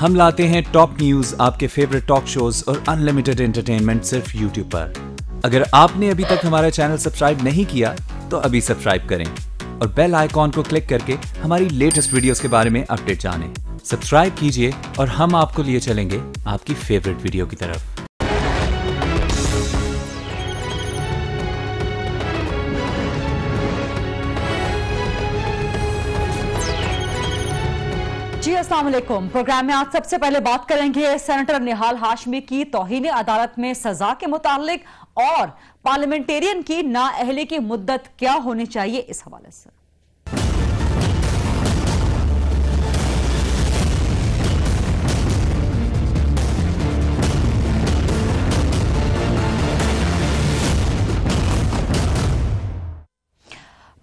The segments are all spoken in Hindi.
हम लाते हैं टॉप न्यूज, आपके फेवरेट टॉक शोज और अनलिमिटेड एंटरटेनमेंट सिर्फ यूट्यूब पर। अगर आपने अभी तक हमारा चैनल सब्सक्राइब नहीं किया तो अभी सब्सक्राइब करें और बेल आइकॉन को क्लिक करके हमारी लेटेस्ट वीडियोस के बारे में अपडेट जानें। सब्सक्राइब कीजिए और हम आपको लिए चलेंगे आपकी फेवरेट वीडियो की तरफ। जी अस्सलाम वालेकुम। प्रोग्राम में आज सबसे पहले बात करेंगे सेनेटर निहाल हाशमी की तौहीन अदालत में सजा के मुतालिक और पार्लियामेंटेरियन की नाअहली की मुद्दत क्या होनी चाहिए, इस हवाले से।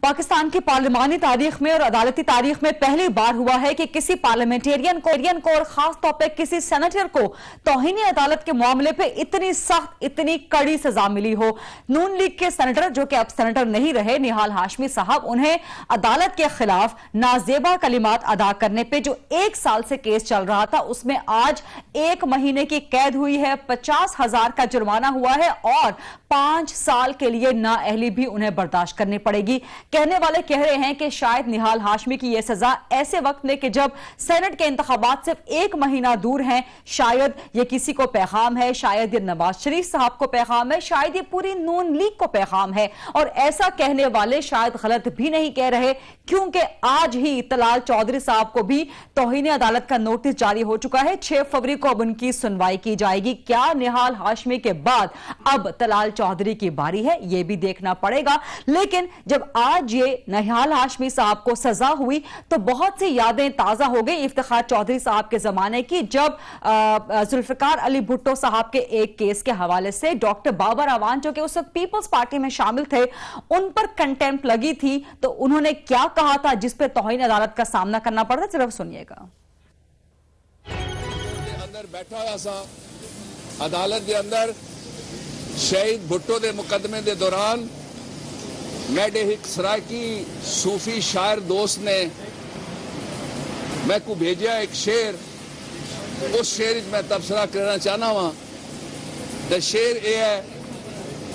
पाकिस्तान की पार्लिमानी तारीख में और अदालती तारीख में पहली बार हुआ है कि किसी पार्लियामेंटेरियन को और खास तौर पर किसी सेनेटर को तौहीनी अदालत के मामले पे इतनी सख्त, इतनी कड़ी सजा मिली हो। नून लीग के सेनेटर, जो कि अब सेनेटर नहीं रहे, निहाल हाशमी साहब, उन्हें अदालत के खिलाफ नाजेबा कलिमात अदा करने पे जो 1 साल से केस चल रहा था, उसमें आज 1 महीने की कैद हुई है, 50,000 का जुर्माना हुआ है और 5 साल के लिए नाअहली भी उन्हें बर्दाश्त करनी पड़ेगी। कहने वाले कह रहे हैं कि शायद निहाल हाशमी की यह सजा ऐसे वक्त में कि जब सेनेट के इंतखाबात सिर्फ 1 महीना दूर हैं, शायद ये किसी को पैगाम है, शायद ये नवाज शरीफ साहब को पैगाम है, शायद ये पूरी नून लीग को पैगाम है। और ऐसा कहने वाले शायद गलत भी नहीं कह रहे, क्योंकि आज ही तलाल चौधरी साहब को भी तौहीन अदालत का नोटिस जारी हो चुका है। 6 फरवरी को अब उनकी सुनवाई की जाएगी। क्या निहाल हाशमी के बाद अब तलाल चौधरी की बारी है, यह भी देखना पड़ेगा। लेकिन जब आज ये निहाल हाशमी साहब को सजा हुई तो बहुत सी यादें ताजा हो गई इफ्तिखार चौधरी साहब के जमाने की, जब जुल्फिकार अली भुट्टो साहब के एक केस के हवाले से डॉक्टर बाबर अवान, जो कि उस वक्त पीपल्स पार्टी में शामिल थे, उन पर कंटेम्प्ट लगी थी। तो उन्होंने क्या कहा था जिस पर तौहीन अदालत का सामना करना पड़ा, सिर्फ सुनिएगा। अंदर बैठा हुआ सा अदालत के अंदर शहीद भुट्टो के मुकदमे के दौरान मेरे एक सराकी सूफी शायर दोस्त ने मैं को भेजा एक शेर, उस शेर मैं तबसरा करना चाहना वा। तो शेर यह है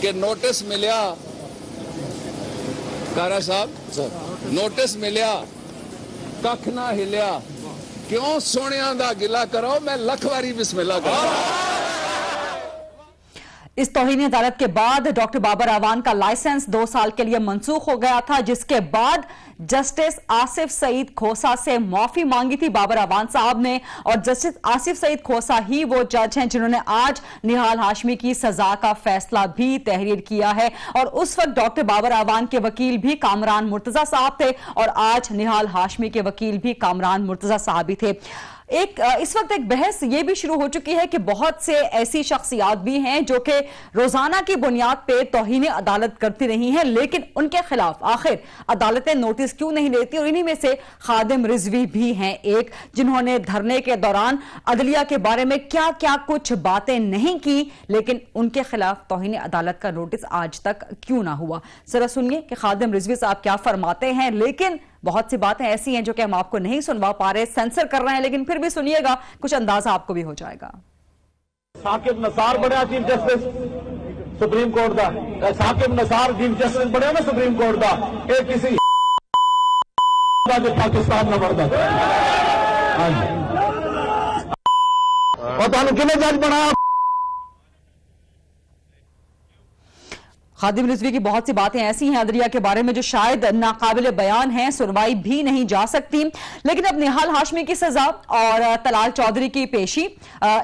कि नोटिस मिलिया कारा साहब, नोटिस मिलिया कख ना हिलिया, क्यों सोनिया दा गिला करो, मैं लख वारी बिस्मिल्लाह करो। इस तौहीनी अदालत के बाद डॉक्टर बाबर अवान का लाइसेंस 2 साल के लिए मंसूख हो गया था, जिसके बाद जस्टिस आसिफ सईद खोसा से माफी मांगी थी बाबर अवान साहब ने। और जस्टिस आसिफ सईद खोसा ही वो जज हैं जिन्होंने आज निहाल हाशमी की सजा का फैसला भी तहरीर किया है। और उस वक्त डॉक्टर बाबर अवान के वकील भी कामरान मुर्तजा साहब थे और आज निहाल हाशमी के वकील भी कामरान मुर्तजा साहब ही थे। इस वक्त एक बहस यह भी शुरू हो चुकी है कि बहुत से ऐसी शख्सियात भी हैं जो कि रोजाना की बुनियाद पे तौहीन अदालत करती रही हैं, लेकिन उनके खिलाफ आखिर अदालतें नोटिस क्यों नहीं लेती। और इन्हीं में से खादिम रिजवी भी हैं एक, जिन्होंने धरने के दौरान अदलिया के बारे में क्या क्या कुछ बातें नहीं की, लेकिन उनके खिलाफ तौहीन अदालत का नोटिस आज तक क्यों ना हुआ। जरा सुनिए कि खादिम रिजवी साहब क्या फरमाते हैं। लेकिन बहुत सी बातें ऐसी हैं जो कि हम आपको नहीं सुनवा पा रहे, सेंसर कर रहे हैं, लेकिन फिर भी सुनिएगा, कुछ अंदाजा आपको भी हो जाएगा। साकिब नसार बड़ा चीफ जस्टिस सुप्रीम कोर्ट का, साकिब नसार चीफ जस्टिस बने ना सुप्रीम कोर्ट का, एक किसी जो पाकिस्तान में बढ़ता और तुम कितने जज बनाया। खादिम रिजवी की बहुत सी बातें ऐसी हैं अदलिया के बारे में जो शायद नाकाबिल बयान हैं, सुनवाई भी नहीं जा सकती। लेकिन अब निहाल हाशमी की सजा और तलाल चौधरी की पेशी,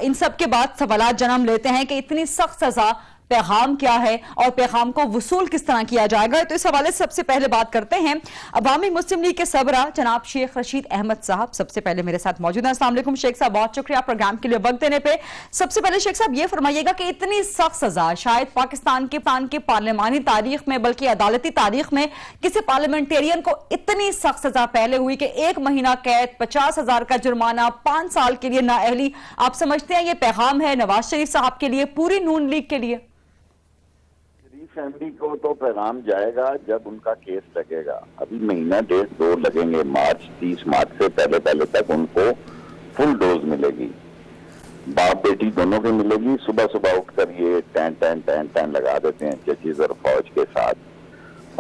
इन सब के बाद सवाल जन्म लेते हैं कि इतनी सख्त सजा पैगाम क्या है और पैगाम को वसूल किस तरह किया जाएगा। तो इस हवाले से सबसे पहले बात करते हैं अवामी मुस्लिम लीग के सबरा जनाब शेख रशीद अहमद साहब, सबसे पहले मेरे साथ मौजूद हैं। अस्सलाम वालेकुम शेख साहब, बहुत शुक्रिया प्रोग्राम के लिए वक्त देने पे। सबसे पहले शेख साहब ये फरमाइएगा कि इतनी सख्त सजा शायद पाकिस्तान के पार्लियामानी तारीख में, बल्कि अदालती तारीख में किसी पार्लियामेंटेरियन को इतनी सख्त सजा पहले हुई कि 1 महीना कैद, 50,000 का जुर्माना, 5 साल के लिए नाअहली। आप समझते हैं ये पैगाम है नवाज शरीफ साहब के लिए, पूरी नून लीग के लिए? फैमिली को तो पैगाम जाएगा जब उनका केस लगेगा। अभी महीना 1.5-2 लगेंगे। 30 मार्च से पहले तक उनको फुल डोज मिलेगी, बाप बेटी दोनों की मिलेगी। सुबह सुबह उठकर ये टैन टैन टैन टैन लगा देते हैं जजेस और फौज के साथ,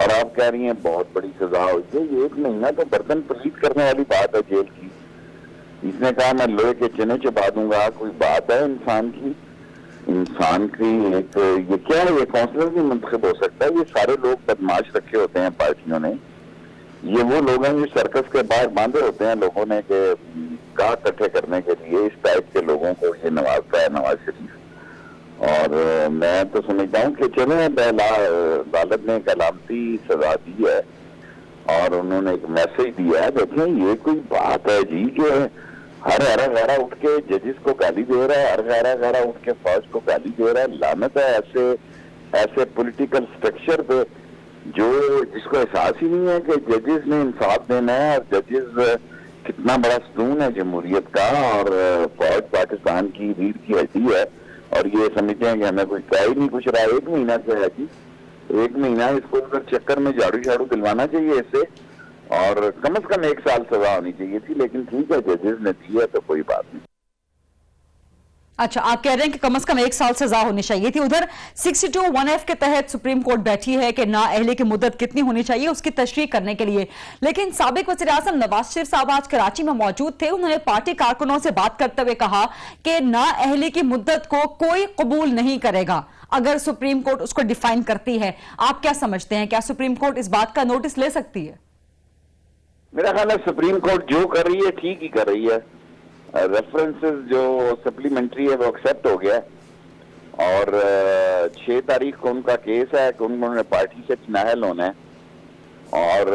और आप कह रही हैं बहुत बड़ी सजा हुई है। ये 1 महीना तो बर्तन पलीत करने वाली बात है जेल की। इसने कहा मैं लोहे के चने चबा दूंगा, कोई बात है इंसान की? इंसान की एक ये क्या है, ये काउंसलर भी मुंतखब हो सकता है? ये सारे लोग बदमाश रखे होते हैं पार्टियों ने। ये वो लोग हैं जो सर्कस के बाहर बांधे होते हैं लोगों ने कि गाह इकट्ठे करने के लिए। इस टाइप के लोगों को ये नवाजता है नवाज शरीफ। और मैं तो समझता हूँ कि चलो अदालत ने एक अलामती सजा दी है और उन्होंने एक मैसेज दिया है। देखें ये कोई बात है जी कि हर गहरा उठ के जजेस को गाली दे रहा है, हर गहरा उठ के फौज को गाली दे रहा है। लानत है ऐसे पॉलिटिकल स्ट्रक्चर पे जो जिसको एहसास ही नहीं है कि जजेस ने इंसाफ देना है। और जजेस कितना बड़ा सुकून है जमहूरियत का, और फौज पाकिस्तान की रीढ़ की हड्डी है। और ये समझते हैं कि हमें कोई कह ही नहीं कुछ रहा। 1 महीना से है जी, 1 महीना इसको उधर चक्कर में झाड़ू झाड़ू दिलवाना चाहिए इससे, और कम से कम 1 साल सजा होनी चाहिए थी। लेकिन ठीक है, जजेस ने दी है तो कोई बात नहीं। अच्छा, आप कह रहे हैं कि कम से कम 1 साल सजा होनी चाहिए थी। उधर 62(1)(f) के तहत सुप्रीम कोर्ट बैठी है कि नाअहली की मुद्दत कितनी होनी चाहिए उसकी तशरीह करने के लिए। लेकिन साबिक वज़ीर-ए-आज़म नवाज शरीफ साहब आज कराची में मौजूद थे। उन्होंने पार्टी कारकुनों से बात करते हुए कहा कि नाअहली की मुद्दत को कोई कबूल नहीं करेगा अगर सुप्रीम कोर्ट उसको डिफाइन करती है। आप क्या समझते हैं, क्या सुप्रीम कोर्ट इस बात का नोटिस ले सकती है? मेरा ख्याल है सुप्रीम कोर्ट जो कर रही है ठीक ही कर रही है। रेफरेंसेस जो सप्लीमेंट्री है वो एक्सेप्ट हो गया, और 6 तारीख को उनका केस है कि उन्होंने पार्टी से नाअहल होना है। और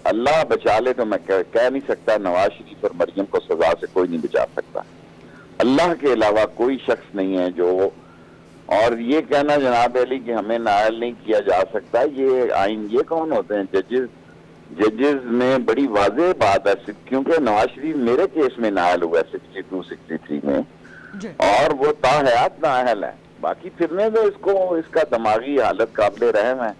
अल्लाह बचा ले तो मैं कह नहीं सकता नवाज शरीफ और मरियम को सजा से कोई नहीं बचा सकता। अल्लाह के अलावा कोई शख्स नहीं है जो, और ये कहना जनाब अली कि हमें नाअहल नहीं किया जा सकता, ये आइन, ये कौन होते हैं जजेस में बड़ी वाज़ेह बात है। क्योंकि नवाज शरीफ मेरे केस में नाअहल हुआ 62-63 में, और वो ताहयात नाअहल है। बाकी फिरने में इसको इसका दिमागी हालत काबिल रहम है।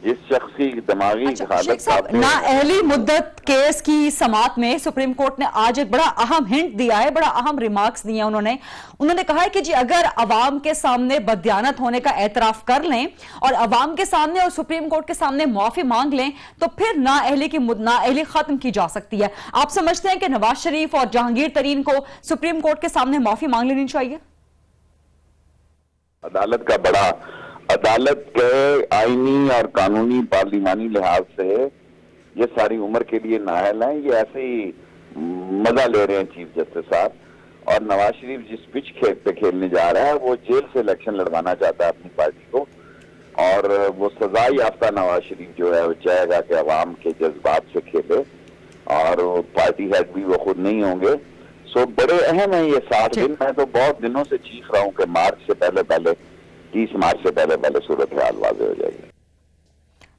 जिस शख्स की दिमागी हालत नाअहली मुद्दत केस की समाअत में सुप्रीम कोर्ट ने आज एक बड़ा अहम हिंट दिया है, बड़ा अहम रिमार्क्स दिए उन्होंने कहा है कि जी अगर अवाम के सामने बददियानत होने का एतराफ कर लें और अवाम के सामने और सुप्रीम कोर्ट के सामने माफी मांग लें तो फिर नाअहली खत्म की जा सकती है। आप समझते हैं कि नवाज शरीफ और जहांगीर तरीन को सुप्रीम कोर्ट के सामने माफी मांग लेनी चाहिए? अदालत के आईनी और कानूनी पार्लिमानी लिहाज से ये सारी उम्र के लिए नाअहल हैं। ये ऐसे ही मजा ले रहे हैं चीफ जस्टिस साहब। और नवाज शरीफ जिस पिच पे खेलने जा रहा है वो जेल से इलेक्शन लड़वाना चाहता है अपनी पार्टी को, और वो सजा याफ्ता नवाज शरीफ जो है वो चाहेगा कि अवाम के जज्बात से खेले, और पार्टी हेड भी वो खुद नहीं होंगे। सो बड़े अहम है ये 7 दिन। मैं तो बहुत दिनों से चीख रहा हूँ कि मार्च से पहले 30 मार्च से पहले सूरत हाल वाज़ेह हो जाएगी।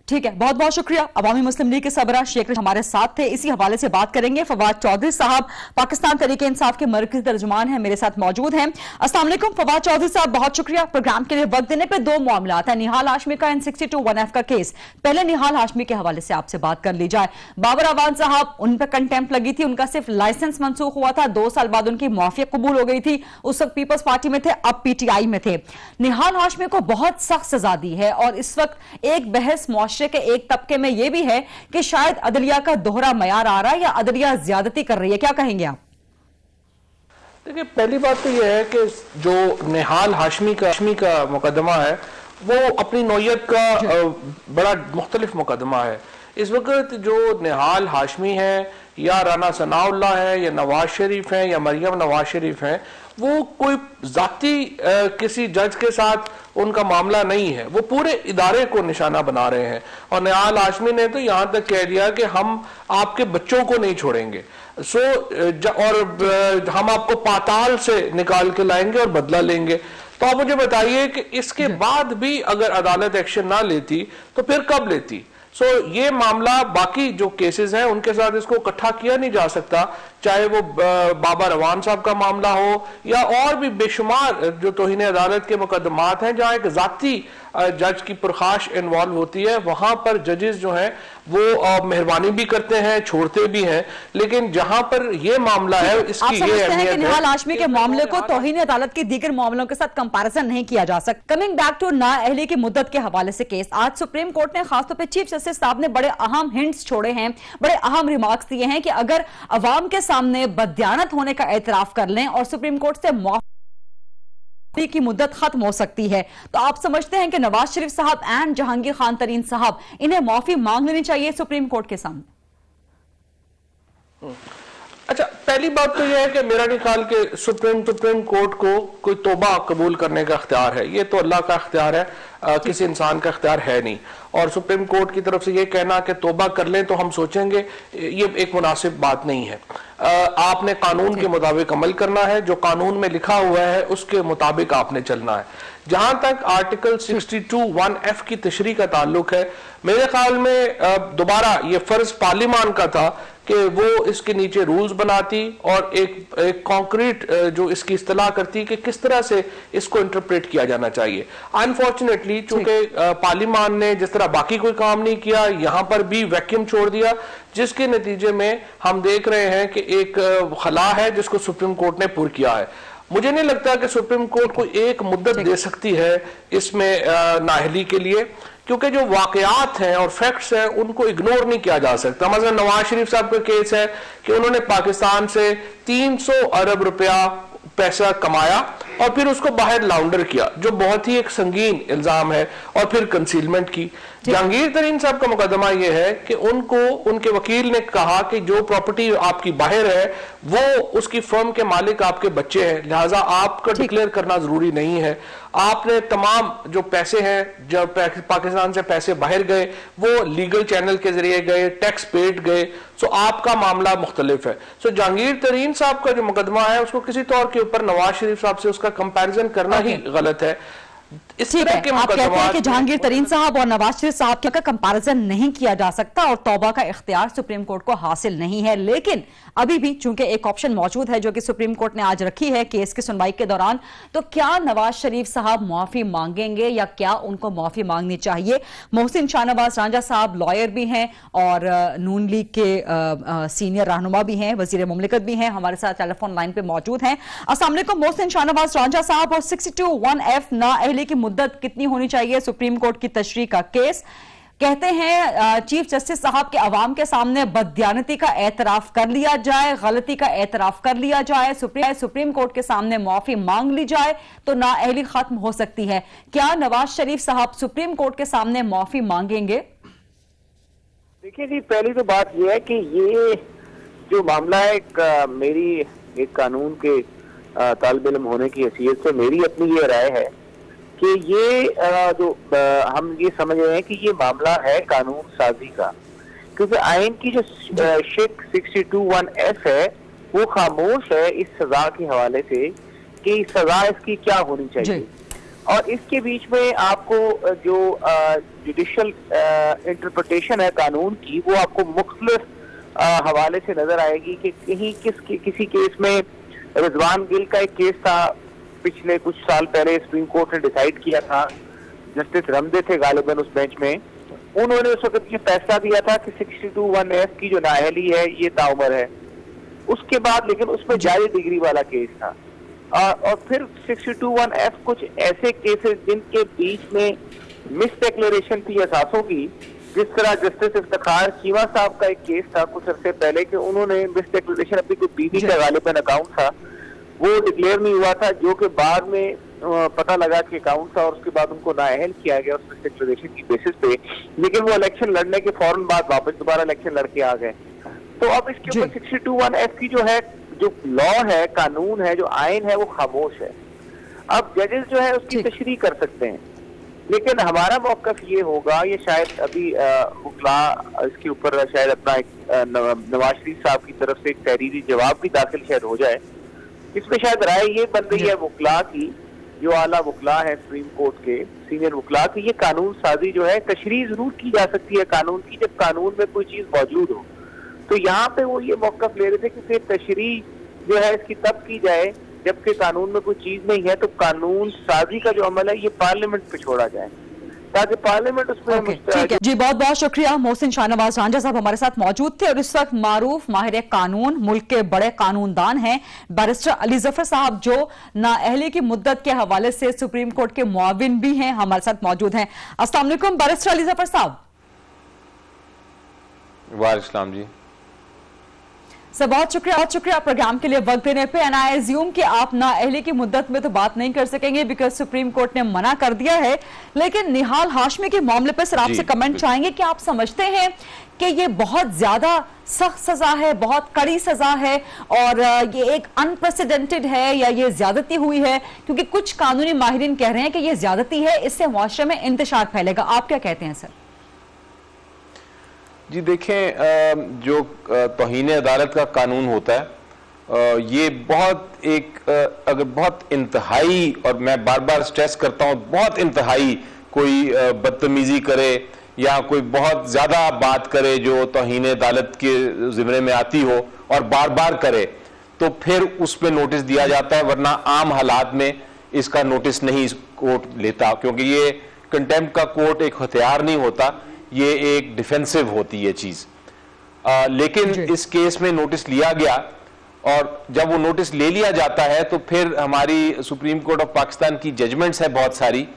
ठीक है, बहुत बहुत शुक्रिया। अवामी मुस्लिम लीग के सरबराह शेख हमारे साथ थे। इसी हवाले से बात करेंगे। फवाद चौधरी साहब पाकिस्तान तहरीक इंसाफ के मरकजी तर्जुमान हैं, मेरे साथ मौजूद हैं। अस्सलाम वालेकुम फवाद चौधरी साहब, बहुत शुक्रिया प्रोग्राम के लिए वक्त देने पे। 2 मामला है, निहाल हाशमी का एंड 62(1)(f) का केस। पहले निहाल हाशमी के हवाले से आपसे बात कर ली जाए। बाबर अवान साहब, उन पर कंटेम्प्ट लगी थी, उनका सिर्फ लाइसेंस मनसूख हुआ था, 2 साल बाद उनकी मुआफिया कबूल हो गई थी। उस वक्त पीपल्स पार्टी में थे, अब PTI में थे। निहाल हाशमी को बहुत सख्त सजा दी है, और इस वक्त एक बहस मुआशरे के एक तबके में यह भी है कि शायद अदलिया का दोहरा मयार आ रहा है या अदलिया ज्यादती कर रही है। क्या कहेंगे आप? देखिए, पहली बात तो यह है कि जो निहाल हाशमी का मुकदमा है वो अपनी नौयत का बड़ा मुख्तलिफ मुकदमा है। इस वक्त जो निहाल हाशमी है या राना सनाउल्लाह है या नवाज शरीफ है या मरियम नवाज शरीफ है, वो कोई जाती किसी जज के साथ उनका मामला नहीं है, वो पूरे इदारे को निशाना बना रहे हैं। और निहाल हाशमी ने तो यहां तक कह दिया कि हम आपके बच्चों को नहीं छोड़ेंगे, और हम आपको पाताल से निकाल के लाएंगे और बदला लेंगे। तो आप मुझे बताइए कि इसके बाद भी अगर अदालत एक्शन ना लेती तो फिर कब लेती? सो ये मामला बाकी जो केसेस हैं उनके साथ इसको इकट्ठा किया नहीं जा सकता, चाहे वो बाबा रवान साहब का मामला हो या और भी बेशुमार जो तौहीन अदालत के मुकदमात हैं जहां एक जाती जज की पुरखाश इन्वॉल्व होती है। वहां पर जजेस जो हैं वो मेहरबानी भी करते हैं, छोड़ते भी हैं, लेकिन जहां पर ये मामला है इसकी ये अहमियत है। निहाल हाशमी के मामले को तौहीन अदालत के दीगर मामलों के साथ कंपैरिजन नहीं किया जा सकता। कमिंग बैक टू नाअहली की मुद्दत के हवाले से केस, आज सुप्रीम कोर्ट ने खासतौर पर चीफ जस्टिस साहब ने बड़े अहम हिंट्स छोड़े हैं, बड़े अहम रिमार्क्स दिए हैं कि अगर अवाम के सामने बददियानत होने का एतराफ कर लें और सुप्रीम कोर्ट से माफी की मुद्दत खत्म हो सकती है, तो आप समझते हैं कि नवाज शरीफ साहब एंड जहांगीर खान तरीन साहब इन्हें माफी मांग लेनी चाहिए सुप्रीम कोर्ट के सामने? अच्छा, पहली बात तो यह है कि मेरा नहीं ख्याल कि सुप्रीम कोर्ट को कोई तौबा कबूल करने का इख्तियार है। ये तो अल्लाह का इख्तियार है, किसी इंसान का इख्तियार है नहीं। और सुप्रीम कोर्ट की तरफ से ये कहना कि तौबा कर लें तो हम सोचेंगे, ये एक मुनासिब बात नहीं है। आपने कानून के मुताबिक अमल करना है, जो कानून में लिखा हुआ है उसके मुताबिक आपने चलना है। जहां तक आर्टिकल 62(1)(f) की तशरीह का ताल्लुक है, मेरे ख्याल में दोबारा ये फर्ज पार्लियामान का था कि वो इसके नीचे रूल्स बनाती और एक कॉन्क्रीट जो इसकी इस्तेलाह करती कि किस तरह से इसको इंटरप्रेट किया जाना चाहिए। अनफॉर्चुनेटली चूंकि पार्लियामान ने जिस तरह बाकी कोई काम नहीं किया, यहां पर भी वैक्यूम छोड़ दिया, जिसके नतीजे में हम देख रहे हैं कि एक खला है जिसको सुप्रीम कोर्ट ने पुर किया है। मुझे नहीं लगता कि सुप्रीम कोर्ट को एक मुद्दत दे सकती है इसमें नाअहली के लिए, क्योंकि जो वाकयात हैं और फैक्ट्स हैं उनको इग्नोर नहीं किया जा सकता। मतलब नवाज शरीफ साहब का केस है कि उन्होंने पाकिस्तान से 300 अरब रुपया पैसा कमाया और फिर उसको बाहर लाउंडर किया, जो बहुत ही एक संगीन इल्जाम है, और फिर कंसीलमेंट की। जहांगीर तरीन साहब का मुकदमा यह है कि उनको उनके वकील ने कहा कि जो प्रॉपर्टी आपकी बाहर है वो उसकी फर्म के मालिक आपके बच्चे हैं, लिहाजा आपका डिक्लेयर करना जरूरी नहीं है। आपने तमाम जो पैसे हैं, जब पाकिस्तान से पैसे बाहर गए वो लीगल चैनल के जरिए गए, टैक्स पेड गए, सो आपका मामला मुख्तलिफ है। सो जहांगीर तरीन साहब का जो मुकदमा है उसको किसी तौर के ऊपर नवाज शरीफ साहब से उसका कंपैरिजन करना ही गलत है। इस तरह के आप कहते हैं कि जहांगीर तरीन साहब और नवाज शरीफ साहब का कंपैरिजन नहीं किया जा सकता और तौबा का इख्तियार सुप्रीम कोर्ट को हासिल नहीं है, लेकिन अभी भी चूंकि एक ऑप्शन मौजूद है जो कि सुप्रीम कोर्ट ने आज रखी है केस की सुनवाई के दौरान, तो क्या नवाज शरीफ साहब माफी मांगेंगे या क्या उनको माफी मांगनी चाहिए? मोहसिन शाहनवाज रांझा साहब लॉयर भी हैं और नून लीग के सीनियर रहनुमा भी हैं, वजीर मुमलिकत भी हैं, हमारे साथ टेलीफोन लाइन पे मौजूद हैं। अस्सलाम वालेकुम मोहसिन शाहनवाज रांझा साहब। और 62(1)(f) नाअहली की मुद्दत कितनी होनी चाहिए? सुप्रीम कोर्ट की तशरीह का केस, कहते हैं चीफ जस्टिस साहब के अवाम के सामने बददियानती का एतराफ कर लिया जाए, गलती का एतराफ कर लिया जाए, सुप्रीम कोर्ट के सामने माफी मांग ली जाए तो नाअहली खत्म हो सकती है। क्या नवाज शरीफ साहब सुप्रीम कोर्ट के सामने माफी मांगेंगे? देखिए जी, पहली तो बात यह है कि ये जो मामला है, मेरी एक कानून के तालिब इल्म होने की हैसियत से मेरी अपनी ये राय है कि ये जो हम ये समझ रहे हैं कि ये मामला है कानून साजी का, क्योंकि आइन की जो 62(1)(f) है वो खामोश है इस सजा के हवाले से कि सजा इसकी क्या होनी चाहिए। और इसके बीच में आपको जो जुडिशल इंटरप्रिटेशन है कानून की, वो आपको मुख्तलिफ हवाले से नजर आएगी कि कहीं किसी केस में रिजवान गिल का एक केस था पिछले कुछ साल पहले, सुप्रीम कोर्ट ने डिसाइड किया था, जस्टिस रमदे थे गालिबन उस बेंच में, उन्होंने उस वक्त ये फैसला दिया था कि 62(1)(f) की जो नाअहली है ये ताउमर है। उसके बाद लेकिन उसमें जारी डिग्री वाला केस था, और फिर 62(1)(f) कुछ ऐसे केसेस जिनके बीच में मिस डिक्लेरेशन थी असासों की, जिस तरह जस्टिस इफ्तिखार चीमा साहब का एक केस था कुछ अर्से पहले कि उन्होंने मिस डिक्लेरेशन अपनी कोई बीवी का गालिबन अकाउंट था वो डिक्लेयर नहीं हुआ था, जो कि बाद में पता लगा कि अकाउंट था और उसके बाद उनको नाअहल किया गया उस डिक्लेरेशन की बेसिस पे, लेकिन वो इलेक्शन लड़ने के फौरन बाद वापस दोबारा इलेक्शन लड़के आ गए। तो अब इसके ऊपर 62(1)(f) की जो है, जो लॉ है, कानून है, जो आइन है, वो खामोश है। अब जजेस जो है उसकी तशरीह कर सकते हैं, लेकिन हमारा मौकफ ये होगा, ये शायद अभी वकला इसके ऊपर शायद अपना नवाज शरीफ साहब की तरफ से एक तहरीरी जवाब भी दाखिल शायद हो जाए। इसमें शायद राय ये बन रही है वकला की, जो आला वकला है सुप्रीम कोर्ट के, सीनियर वकला कि ये कानून साजी जो है तशरीह जरूर की जा सकती है कानून की, जब कानून में कोई चीज मौजूद हो। तो यहाँ पे वो ये मौक़िफ़ ले रहे थे कि फिर तशरीह जो है इसकी तब की जाए जबकि कानून में कोई चीज नहीं है, तो कानून साजी का जो अमल है ये पार्लियामेंट पे छोड़ा जाए ताकि पार्लियामेंट उसमें ठीक है जी। बहुत बहुत शुक्रिया। मोहसिन शाहनवाज रांझा साहब हमारे साथ मौजूद थे और इस वक्त मारूफ माहिर कानून, मुल्क के बड़े कानूनदान हैं बैरिस्टर अली जफर साहब, जो नाअहली की मुद्दत के हवाले से सुप्रीम कोर्ट के मुआविन भी हैं, हमारे साथ मौजूद हैं। अस्सलाम वालेकुम बैरिस्टर अली जफर साहब। वालेकुम जी सर, बहुत शुक्रिया प्रोग्राम के लिए वक्त देने पे। एंड आई एज्यूम कि आप नाअहली की मुद्दत में तो बात नहीं कर सकेंगे बिकॉज सुप्रीम कोर्ट ने मना कर दिया है, लेकिन निहाल हाशमी के मामले पे सर आपसे कमेंट चाहेंगे कि आप समझते हैं कि ये बहुत ज्यादा सख्त सजा है, बहुत कड़ी सजा है और ये एक अनप्रेसिडेंटेड है या ये ज्यादती हुई है? क्योंकि कुछ कानूनी माहिरीन कह रहे हैं कि ये ज्यादती है, इससे मुआशरे में इंतशार फैलेगा। आप क्या कहते हैं सर? जी देखें, जो तौहीन अदालत का कानून होता है ये बहुत एक अगर बहुत इंतहाई, और मैं बार बार स्ट्रेस करता हूँ, बहुत इंतहाई कोई बदतमीजी करे या कोई बहुत ज़्यादा बात करे जो तौहीन अदालत के ज़िम्मे में आती हो और बार बार करे, तो फिर उस पर नोटिस दिया जाता है, वरना आम हालात में इसका नोटिस नहीं कोर्ट लेता, क्योंकि ये कंटेम्प्ट का कोर्ट एक हथियार नहीं होता, ये एक डिफेंसिव होती है चीज। लेकिन इस केस में नोटिस लिया गया और जब वो नोटिस ले लिया जाता है तो फिर हमारी सुप्रीम कोर्ट ऑफ पाकिस्तान की जजमेंट्स है बहुत सारी,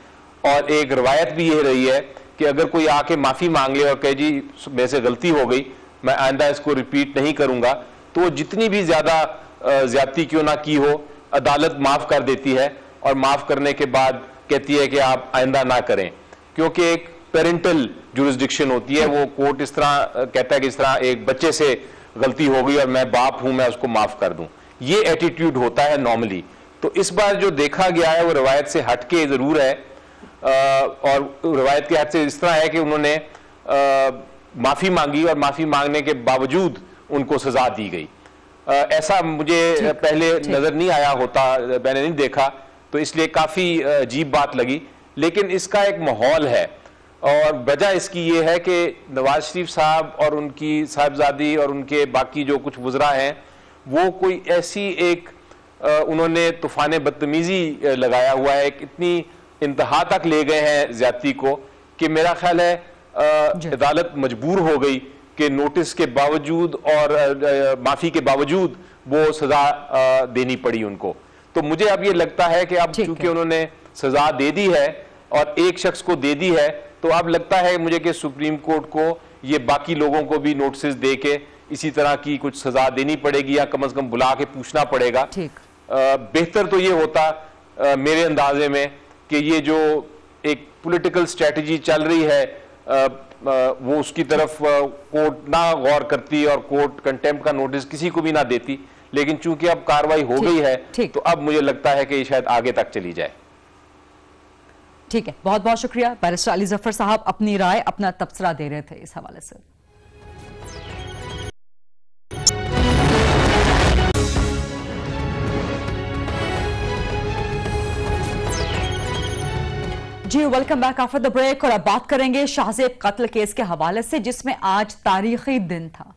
और एक रवायत भी ये रही है कि अगर कोई आके माफी मांग ले और कहे जी मेरे से गलती हो गई, मैं आइंदा इसको रिपीट नहीं करूंगा, तो जितनी भी ज्यादा ज्यादती क्यों ना की हो, अदालत माफ कर देती है और माफ करने के बाद कहती है कि आप आइंदा ना करें, क्योंकि एक पेरेंटल जुरिस्डिक्शन होती है। वो कोर्ट इस तरह कहता है कि इस तरह एक बच्चे से गलती हो गई और मैं बाप हूं, मैं उसको माफ कर दूं, ये एटीट्यूड होता है नॉर्मली। तो इस बार जो देखा गया है वो रवायत से हटके जरूर है, और रवायत के हद से इस तरह है कि उन्होंने माफी मांगी और माफी मांगने के बावजूद उनको सजा दी गई। ऐसा मुझे पहले नजर नहीं आया होता, मैंने नहीं देखा, तो इसलिए काफी अजीब बात लगी। लेकिन इसका एक माहौल है और वजह इसकी ये है कि नवाज शरीफ साहब और उनकी साहबजादी और उनके बाकी जो कुछ वज़रा हैं, वो कोई ऐसी एक उन्होंने तूफान बदतमीजी लगाया हुआ है, इतनी इंतहा तक ले गए हैं ज्यादती को कि मेरा ख्याल है अदालत मजबूर हो गई कि नोटिस के बावजूद और माफी के बावजूद वो सजा देनी पड़ी उनको। तो मुझे अब ये लगता है कि अब चूंकि उन्होंने सजा दे दी है और एक शख्स को दे दी है, तो अब लगता है मुझे कि सुप्रीम कोर्ट को ये बाकी लोगों को भी नोटिस दे के इसी तरह की कुछ सजा देनी पड़ेगी या कम से कम बुला के पूछना पड़ेगा। बेहतर तो ये होता मेरे अंदाजे में कि ये जो एक पॉलिटिकल स्ट्रेटजी चल रही है वो उसकी तरफ कोर्ट ना गौर करती और कोर्ट कंटेम्प्ट का नोटिस किसी को भी ना देती, लेकिन चूंकि अब कार्रवाई हो गई है तो अब मुझे लगता है कि शायद आगे तक चली जाए। ठीक है, बहुत बहुत शुक्रिया। बैरिस्टर अली जफर साहब अपनी राय, अपना तबसरा दे रहे थे इस हवाले से। जी welcome back after the break. और अब बात करेंगे शाहजेब कत्ल केस के हवाले से, जिसमें आज तारीखी दिन था।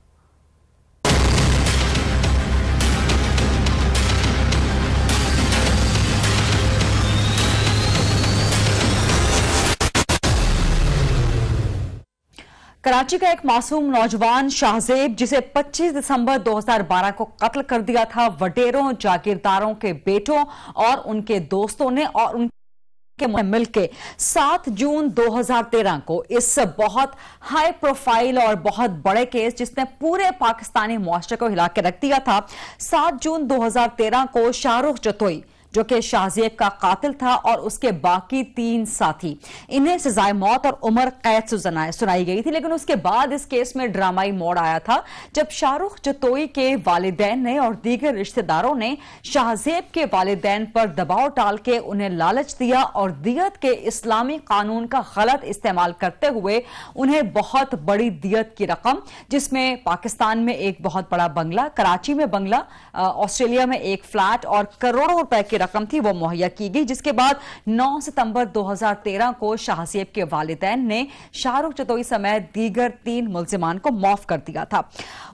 कराची का एक मासूम नौजवान शाहजेब, जिसे 25 दिसंबर 2012 को कत्ल कर दिया था वडेरों जागीरदारों के बेटों और उनके दोस्तों ने, और उनके मिलकर 7 जून 2013 को इस बहुत हाई प्रोफाइल और बहुत बड़े केस जिसने पूरे पाकिस्तानी मुआशरे को हिला के रख दिया था, 7 जून 2013 को शाहरुख जतोई, जो कि शाहजेब का कातिल था, और उसके बाकी 3 साथी, इन्हें सजाए मौत और उम्र कैद सुनाई गई थी। लेकिन उसके बाद इस केस में ड्रामाई मोड़ आया था जब शाहरुख जतोई के वालिदैन ने और दीगर रिश्तेदारों ने शाहजेब के वालिदैन पर दबाव डाल के उन्हें लालच दिया और दियत के इस्लामी कानून का गलत इस्तेमाल करते हुए उन्हें बहुत बड़ी दियत की रकम, जिसमें पाकिस्तान में एक बहुत बड़ा बंगला, कराची में बंगला, ऑस्ट्रेलिया में एक फ्लैट और करोड़ों रुपए की रकम थी वो मुहैया की गई, जिसके बाद 9 सितंबर 2013 को शाहजेब के वालिदैन ने शाहरुख चतोई समेत दीगर 3 मुल्जिमान को माफ कर दिया था।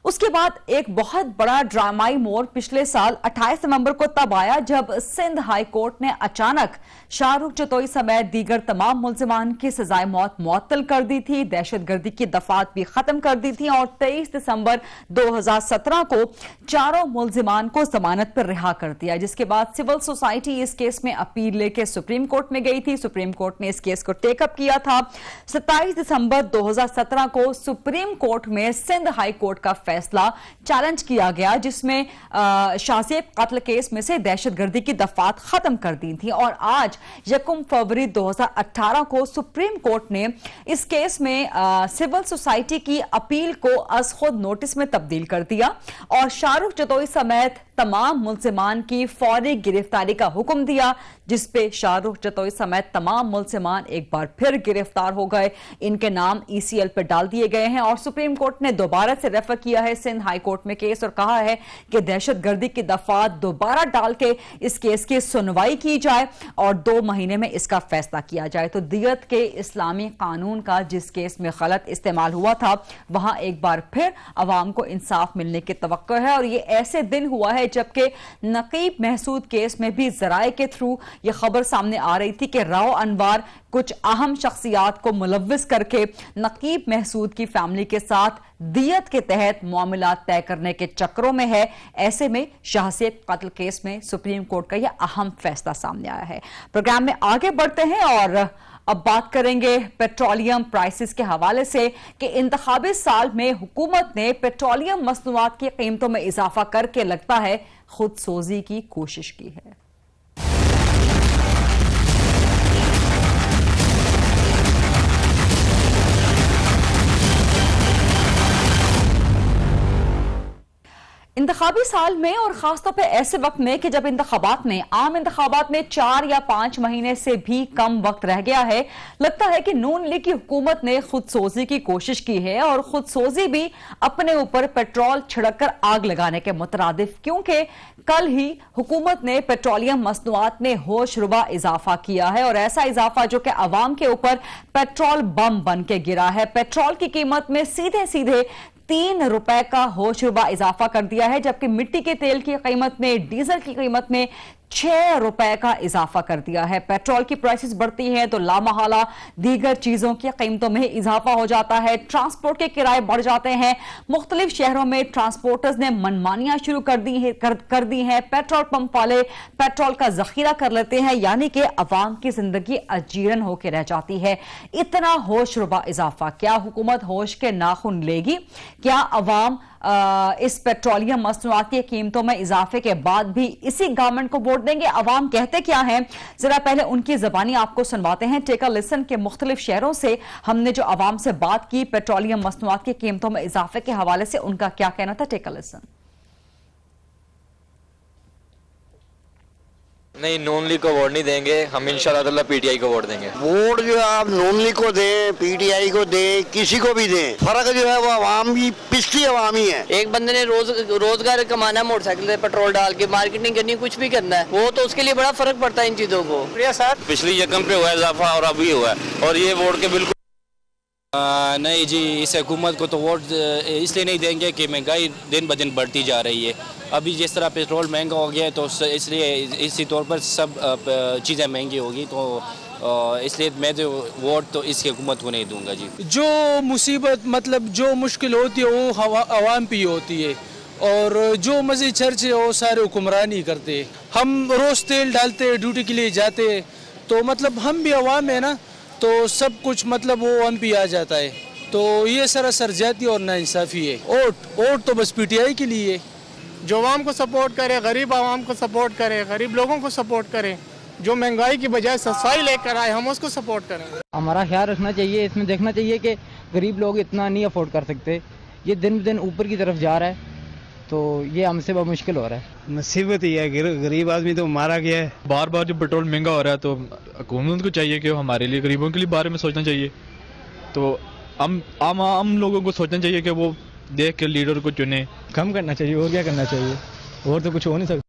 उसके बाद एक बहुत बड़ा ड्रामाई मोड़ पिछले साल 28 नवंबर को तब आया जब सिंध हाई कोर्ट ने अचानक शाहरुख चतोई समेत दीगर तमाम मुल्जिमान की सजाए मौत मुअत्तल कर दी थी, दहशतगर्दी की दफात भी खत्म कर दी थी और 23 दिसंबर 2017 को चारों मुल्जिमान को जमानत पर रिहा कर दिया, जिसके बाद सिविल सोसाइटी इस केस में अपील लेकर सुप्रीम कोर्ट में गई थी। सुप्रीम कोर्ट ने इस केस को टेकअप किया था। 27 दिसंबर 2017 को सुप्रीम कोर्ट में सिंध हाई कोर्ट का फैसला चैलेंज किया गया, जिसमें शाहजेब कत्ल केस में से दहशतगर्दी की दफात खत्म कर दी थी और आज 1 फरवरी 2018 को सुप्रीम कोर्ट ने इस केस में सिविल सोसाइटी की अपील को अज खुद नोटिस में तब्दील कर दिया और शाहरुख चतोई समेत तमाम मुल्जिमान की फौरी गिरफ्तारी का हुक्म दिया, जिसपे शाहरुख चतोई समेत तमाम मुल्जिमान एक बार फिर गिरफ्तार हो गए। इनके नाम ECL पर डाल दिए गए हैं और सुप्रीम कोर्ट ने दोबारा से रेफर किया है सिंध हाई कोर्ट में केस और कहा है कि दहशतगर्दी की दफात दोबारा डाल के इस केस की सुनवाई की जाए और 2 महीने में इसका फैसला किया जाए। तो दियत के इस्लामी कानून का जिस केस में गलत इस्तेमाल हुआ था वहां एक बार फिर अवाम को इंसाफ मिलने की तवक्को है और ये ऐसे दिन हुआ है जबकि नकीब महसूद केस में भी जराए के थ्रू यह खबर सामने आ रही थी कि राव अनवार कुछ अहम शख्सियात को मुलव्विस करके नकीब महसूद की फैमिली के साथ दियत के तहत मामला तय करने के चक्रों में है। ऐसे में शाहजेब कत्ल केस में सुप्रीम कोर्ट का यह अहम फैसला सामने आया है। प्रोग्राम में आगे बढ़ते हैं और अब बात करेंगे पेट्रोलियम प्राइसेस के हवाले से कि इंतखाबी साल में हुकूमत ने पेट्रोलियम मसनूआत की कीमतों में इजाफा करके लगता है खुदसोजी की कोशिश की है। इंतखाबी साल में और खासतौर पर ऐसे वक्त में कि जब आम इंतखाबात में 4 या 5 महीने से भी कम वक्त रह गया है, लगता है कि नून लीग की हुकूमत ने खुदसोजी की कोशिश की है और खुदसोजी भी अपने ऊपर पेट्रोल छिड़ककर आग लगाने के मुतरादिफ, क्योंकि कल ही हुकूमत ने पेट्रोलियम मसनूआत में होशरुबा इजाफा किया है और ऐसा इजाफा जो कि अवाम के ऊपर पेट्रोल बम बन के गिरा है। पेट्रोल की कीमत में सीधे सीधे 3 रुपए का होशरुबा इजाफा कर दिया है, जबकि मिट्टी के तेल की कीमत में, डीजल की कीमत में 6 रुपए का इजाफा कर दिया है। पेट्रोल की प्राइसेस बढ़ती हैं तो लामहला दीगर चीजों की कीमतों में इजाफा हो जाता है। ट्रांसपोर्ट के किराए बढ़ जाते हैं। मुख्तलिफ शहरों में ट्रांसपोर्टर्स ने मनमानियां शुरू कर दी हैं। पेट्रोल पंप वाले पेट्रोल का जखीरा कर लेते हैं, यानी कि अवाम की जिंदगी अजीरन होकर रह जाती है। इतना होशरुबा इजाफा, क्या हुकूमत होश के नाखून लेगी? क्या अवाम इस पेट्रोलियम मसनूआत की कीमतों में इजाफे के बाद भी इसी गवर्नमेंट को वोट देंगे? अवाम कहते क्या हैं, जरा पहले उनकी जबानी आपको सुनवाते हैं। टेक अ लिसन के मुख्तलिफ शहरों से हमने जो अवाम से बात की पेट्रोलियम मसनूआत की कीमतों में इजाफे के हवाले से, उनका क्या कहना था। Take a listen. नहीं, नून लीग को वोट नहीं देंगे हम, इंशाल्लाह PTI को वोट देंगे। वोट जो है आप नून लीग को दें, PTI को दें, किसी को भी दें, फर्क जो है वो आवाम की पिछली आवाम ही है। एक बंदे ने रोजगार कमाना है, मोटरसाइकिल से पेट्रोल डाल के मार्केटिंग करनी, कुछ भी करना है, वो तो उसके लिए बड़ा फर्क पड़ता है इन चीजों को। पिछली रकम पे हुआ इजाफा और अभी हुआ है और ये वोट के बिल्कुल नहीं जी। इस हुकूमत को तो वोट इसलिए नहीं देंगे कि महंगाई दिन ब दिन बढ़ती जा रही है। अभी जिस तरह पेट्रोल महंगा हो गया है तो इसलिए इसी तौर पर सब चीज़ें महंगी होगी, तो इसलिए मैं तो वोट तो इस हुकूमत को नहीं दूंगा जी। जो मुसीबत मतलब जो मुश्किल होती है वो आवाम पे होती है और जो मज़ीद चर्चे वो सारे हुक्मरानी करते हैं। हम रोज़ तेल डालते ड्यूटी के लिए जाते, तो मतलब हम भी आवाम है ना, तो सब कुछ मतलब वो हम पे आ जाता है। तो ये सरासर जाती और नाइंसाफ़ी है। वोट तो बस PTI के लिए, जो आवाम को सपोर्ट करे, गरीब आवाम को सपोर्ट करे, गरीब लोगों को सपोर्ट करे, जो महंगाई की बजाय सस्ताई लेकर आए हम उसको सपोर्ट करें। हमारा ख्याल रखना चाहिए, इसमें देखना चाहिए कि गरीब लोग इतना नहीं अफोर्ड कर सकते, ये दिन ब दिन ऊपर की तरफ जा रहा है, तो ये हमसे बहुत मुश्किल हो रहा है। मुसीबत ही है, गरीब आदमी तो मारा गया है। बार बार जो पेट्रोल महंगा हो रहा है तो हुकूमत को चाहिए कि हमारे लिए, गरीबों के लिए बारे में सोचना चाहिए। तो आम लोगों को सोचना चाहिए कि वो देख के लीडर को चुने। कम करना चाहिए और क्या करना चाहिए, और तो कुछ हो नहीं सकता।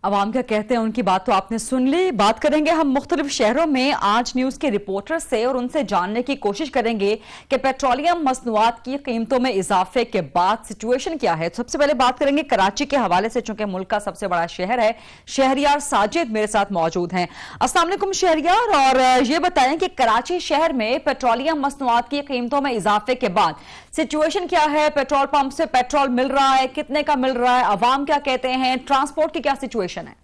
अवाम क्या कहते हैं उनकी बात तो आपने सुन ली। बात करेंगे हम मुख्तलिफ शहरों में आज न्यूज के रिपोर्टर से और उनसे जानने की कोशिश करेंगे कि पेट्रोलियम मसनूआत की कीमतों में इजाफे के बाद सिचुएशन क्या है। सबसे पहले बात करेंगे कराची के हवाले से, चूंकि मुल्क का सबसे बड़ा शहर है। शहरियार साजिद मेरे साथ मौजूद हैं। अस्सलाम वालेकुम शहरियार, और ये बताएं कि कराची शहर में पेट्रोलियम मसनूआत की कीमतों में इजाफे के बाद सिचुएशन क्या है? पेट्रोल पंप से पेट्रोल मिल रहा है, कितने का मिल रहा है, अवाम क्या कहते हैं, ट्रांसपोर्ट की क्या सिचुएशन है?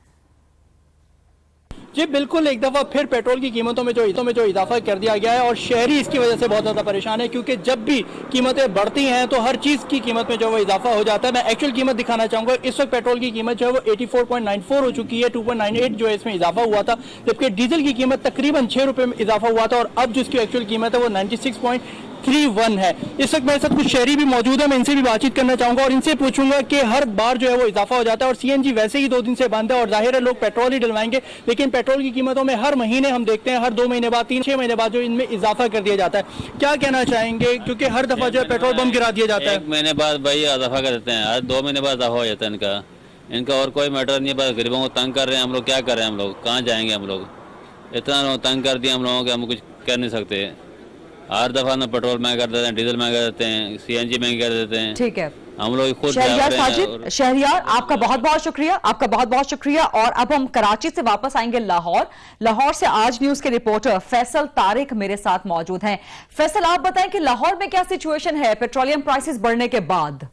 जी बिल्कुल, एक दफ़ा फिर पेट्रोल की कीमतों में जो इजाफा कर दिया गया है और शहरी इसकी वजह से बहुत ज़्यादा परेशान है, क्योंकि जब भी कीमतें बढ़ती हैं तो हर चीज़ की कीमत में जो वो इजाफा हो जाता है। मैं एक्चुअल कीमत दिखाना चाहूँगा। इस वक्त पेट्रोल की कीमत जो है वो 84.94 हो चुकी है, 2.98 जो है इसमें इजाफा हुआ था, जबकि डीजल की कीमत तकरीबन 6 रुपये में इजाफा हुआ था और अब जो इसकी एक्चुअल कीमत है वो 96.31 है। इस वक्त मेरे साथ कुछ शहरी भी मौजूद है, मैं इनसे भी बातचीत करना चाहूँगा और इनसे पूछूंगा कि हर बार जो है वो इजाफा हो जाता है और CNG वैसे ही 2 दिन से बंद है और जाहिर है लोग पेट्रोल ही डलवाएंगे, लेकिन पेट्रोल की कीमतों में हर महीने हम देखते हैं, हर 2 महीने बाद, 3-6 महीने बाद जो इनमें इजाफा कर दिया जाता है। क्या कहना चाहेंगे, क्योंकि हर दफा जो है पेट्रोल बम गिरा दिया जाता है? 1 महीने बाद भाई इजाफा कर देते हैं, हर 2 महीने बाद इजाफा हो जाता है इनका और कोई मैटर नहीं है। बस गरीबों को तंग कर रहे हैं हम लोग, क्या कर रहे हैं हम लोग, कहाँ जाएंगे हम लोग? इतना तंग कर दिया हम लोगों को, हम कुछ कर नहीं सकते। हर दफा ना पेट्रोल महंगा कर देते हैं, डीजल महंगा कर देते हैं, CNG महंगी कर देते हैं। ठीक है, हम लोग खुद शहरियार आपका बहुत बहुत शुक्रिया, आपका बहुत बहुत शुक्रिया। और अब हम कराची से वापस आएंगे लाहौर से आज न्यूज के रिपोर्टर फैसल तारिक मेरे साथ मौजूद हैं। फैसल, आप बताएं कि लाहौर में क्या सिचुएशन है पेट्रोलियम प्राइसेस बढ़ने के बाद?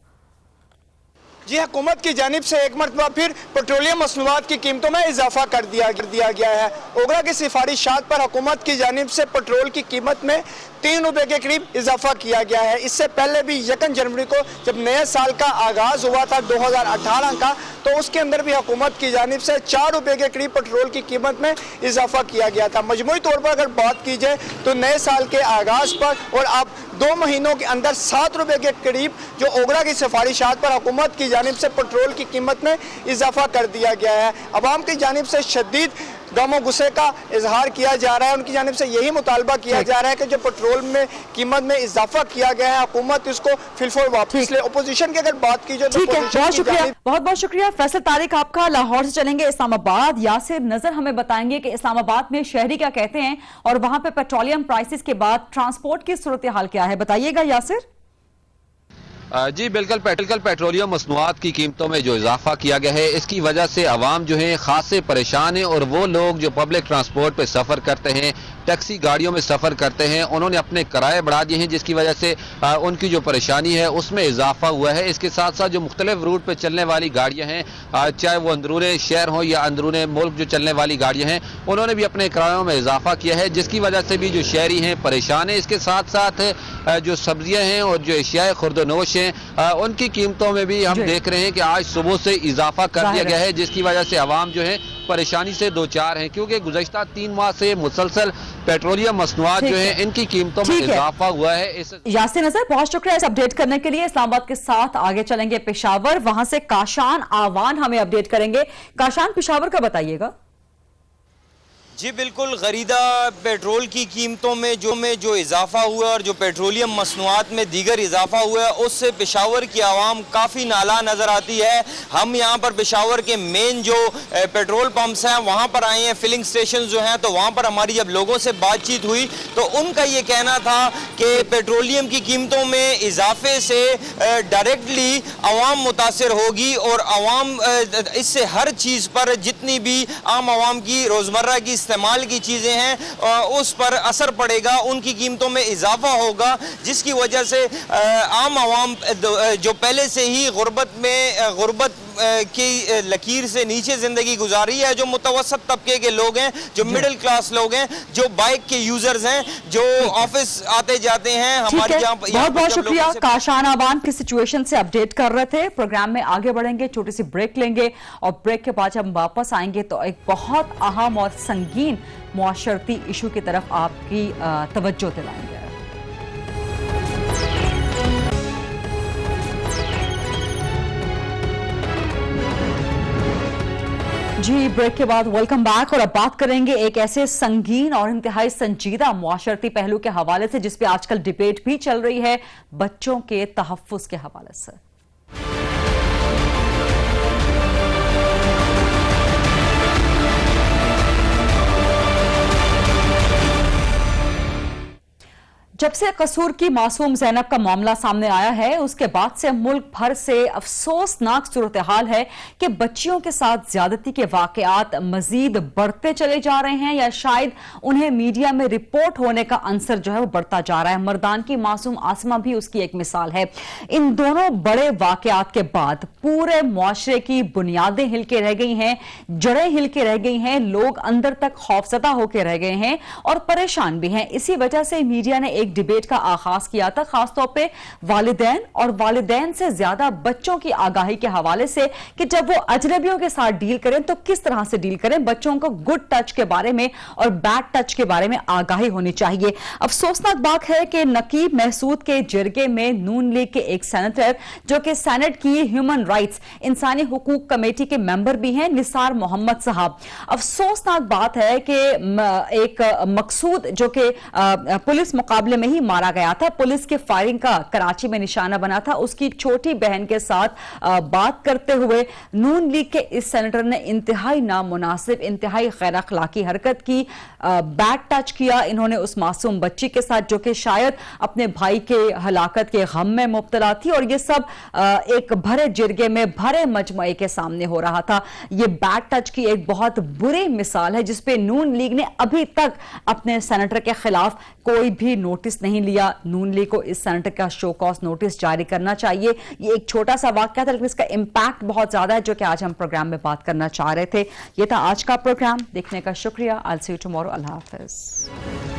जी, हुकूमत की जानिब से एक मरतबा फिर पेट्रोलियम मसनूआत की कीमतों में इजाफा कर दिया गया है। ओगरा की सिफारिशात पर हुकूमत की जानिब से पेट्रोल की कीमत में 3 रुपये के करीब इजाफा किया गया है। इससे पहले भी 1 जनवरी को जब नए साल का आगाज हुआ था 2018 का, तो उसके अंदर भी हुकूमत की जानिब से 4 रुपये के करीब पेट्रोल की कीमत में इजाफा किया गया था। मजमूई तौर पर अगर बात की जाए तो नए साल के आगाज पर और अब 2 महीनों के अंदर 7 रुपये के करीब जो ओगरा की सिफारिशात पर हुकूमत की जानिब से पेट्रोल की कीमत में इजाफा कर दिया गया है। अवाम की जानिब से शदीद गम और गुस्से का इजहार किया जा रहा है। उनकी जानिब से यही मुतालबा किया जा रहा है कि जो पेट्रोल में कीमत में इजाफा किया गया है हुकूमत इसको फिलफोल वापस ले। ओपोजिशन की अगर बात की जाए तो बहुत बहुत शुक्रिया फैसल तारिक आपका। लाहौर से चलेंगे इस्लामाबाद। यासिर नजर हमें बताएंगे कि इस्लामाबाद में शहरी क्या कहते हैं और वहां पे पेट्रोलियम प्राइसेस के बाद ट्रांसपोर्ट की सूरत हाल क्या है, बताइएगा यासिर। जी बिल्कुल, पेट्रोलियम मसनूआत की कीमतों में जो इजाफा किया गया है इसकी वजह से आवाम जो है खासे परेशान है और वो लोग जो पब्लिक ट्रांसपोर्ट पे सफ़र करते हैं, टैक्सी गाड़ियों में सफ़र करते हैं, उन्होंने अपने किराए बढ़ा दिए हैं, जिसकी वजह से उनकी जो परेशानी है उसमें इजाफा हुआ है। इसके साथ साथ जो मुख्तलिफ रूट पर चलने वाली गाड़ियाँ हैं, चाहे वो अंदरून शहर हो या अंदरून मुल्क जो चलने वाली गाड़ियाँ हैं, उन्होंने भी अपने किरायों में इजाफा किया है, जिसकी वजह से भी जो शहरी हैं परेशान है। इसके साथ साथ जो सब्जियाँ हैं और जो एशियाए खुर्दनोश हैं उनकी कीमतों में भी हम देख रहे हैं कि आज सुबह से इजाफा कर दिया गया है, जिसकी वजह से आवाम जो है परेशानी से दो चार हैं, क्योंकि गुज़श्ता 3 माह से मुसलसल पेट्रोलियम मसनूआत जो है इनकी कीमतों में इजाफा हुआ है। यासिर नजर बहुत शुक्रिया इस अपडेट करने के लिए। इस्लामाबाद के साथ आगे चलेंगे पेशावर, वहां से काशान आवान हमें अपडेट करेंगे। काशान, पेशावर का बताइएगा। जी बिल्कुल, खरीदा पेट्रोल की कीमतों में जो इजाफा हुआ और जो पेट्रोलियम मसनूआत में दीगर इजाफा हुआ है उससे पेशावर की आवाम काफ़ी नाला नज़र आती है। हम यहाँ पर पेशावर के मेन जो पेट्रोल पंप्स हैं वहाँ पर आए हैं, फिलिंग स्टेशन जो हैं, तो वहाँ पर हमारी जब लोगों से बातचीत हुई तो उनका ये कहना था कि पेट्रोलियम की कीमतों में इजाफे से डायरेक्टली आवाम मुतासर होगी और आवाम इससे हर चीज़ पर, जितनी भी आम आवाम की रोज़मर्रा की इस्तेमाल की चीज़ें हैं उस पर असर पड़ेगा, उनकी कीमतों में इजाफा होगा, जिसकी वजह से आम आवाम जो पहले से ही गुर्बत की लकीर से नीचे ज़िंदगी गुजारी है, जो मुतवसत तबके के लोग हैं, जो मिडिल क्लास लोग हैं, जो बाइक के यूजर्स हैं, जो ऑफिस आते जाते हैं, हमारे यहाँ बहुत बहुत शुक्रिया। काशान आवान की सिचुएशन से अपडेट कर रहे थे। प्रोग्राम में आगे बढ़ेंगे, छोटी सी ब्रेक लेंगे और ब्रेक के बाद जब हम वापस आएंगे तो एक बहुत अहम और संगीन मुआशरती इशू की तरफ आपकी तवज्जो दिलाएंगे। जी ब्रेक के बाद वेलकम बैक और अब बात करेंगे एक ऐसे संगीन और इंतहाई संजीदा मुआशरती पहलू के हवाले से जिस पे आजकल डिबेट भी चल रही है, बच्चों के तहफ्फुज के हवाले से। जब से कसूर की मासूम ज़ैनब का मामला सामने आया है, उसके बाद से मुल्क भर से अफसोसनाक सूरत हाल है कि बच्चियों के साथ ज्यादती के वाकयात मजीद बढ़ते चले जा रहे हैं या शायद उन्हें मीडिया में रिपोर्ट होने का अंसर जो है वो बढ़ता जा रहा है। मर्दान की मासूम आसमा भी उसकी एक मिसाल है। इन दोनों बड़े वाकयात के बाद पूरे मुआशरे की बुनियादें हिल के रह गई हैं, जड़ें हिल के रह गई हैं, लोग अंदर तक खौफजदा होकर रह गए हैं और परेशान भी हैं। इसी वजह से मीडिया ने एक डिबेट का आगाज किया था, खासतौर पे वालिदैन और वालिदैन से ज्यादा बच्चों की आगाही के हवाले से कि जब वो अजनबियों के साथ डील करें तो किस तरह से डील करें। बच्चों को गुड टच के बारे में और बैड टच के बारे में आगाही होनी चाहिए। अफसोसनाक बात है कि नकीब महसूद के जिरगे में नून लीग के एक सेनेटर जो कि सेनेट की ह्यूमन राइट्स इंसानी हुकूक कमेटी के मेंबर भी हैं, निसार मोहम्मद साहब। अफसोसनाक बात है कि एक मकसूद जो कि पुलिस मुकाबले में ही मारा गया था, पुलिस के फायरिंग का कराची में निशाना बना था, उसकी छोटी बहन के साथ बात करते हुए नून लीग के इस सेनेटर ने इंतहाई नामुनासिब, इंतहाई गैर अखलाकी हरकत की, बैड टच किया इन्होंने उस मासूम बच्ची के साथ जो कि शायद अपने भाई के हलाकत के गम में मुब्तला थी और ये सब एक भरे जिरगे में भरे मजमुए के सामने हो रहा था। ये बैड टच की एक बहुत बुरी मिसाल है जिसपे नून लीग ने अभी तक अपने सेनेटर के खिलाफ कोई भी नोटिस नहीं लिया। नून लीग को इस सेनेटर का शो कॉज नोटिस जारी करना चाहिए। ये एक छोटा सा वाकया था लेकिन इसका इंपैक्ट बहुत ज्यादा है जो कि आज हम प्रोग्राम में बात करना चाह रहे थे। ये था आज का प्रोग्राम, देखने का शुक्रिया। I will see you tomorrow. Allah Hafiz.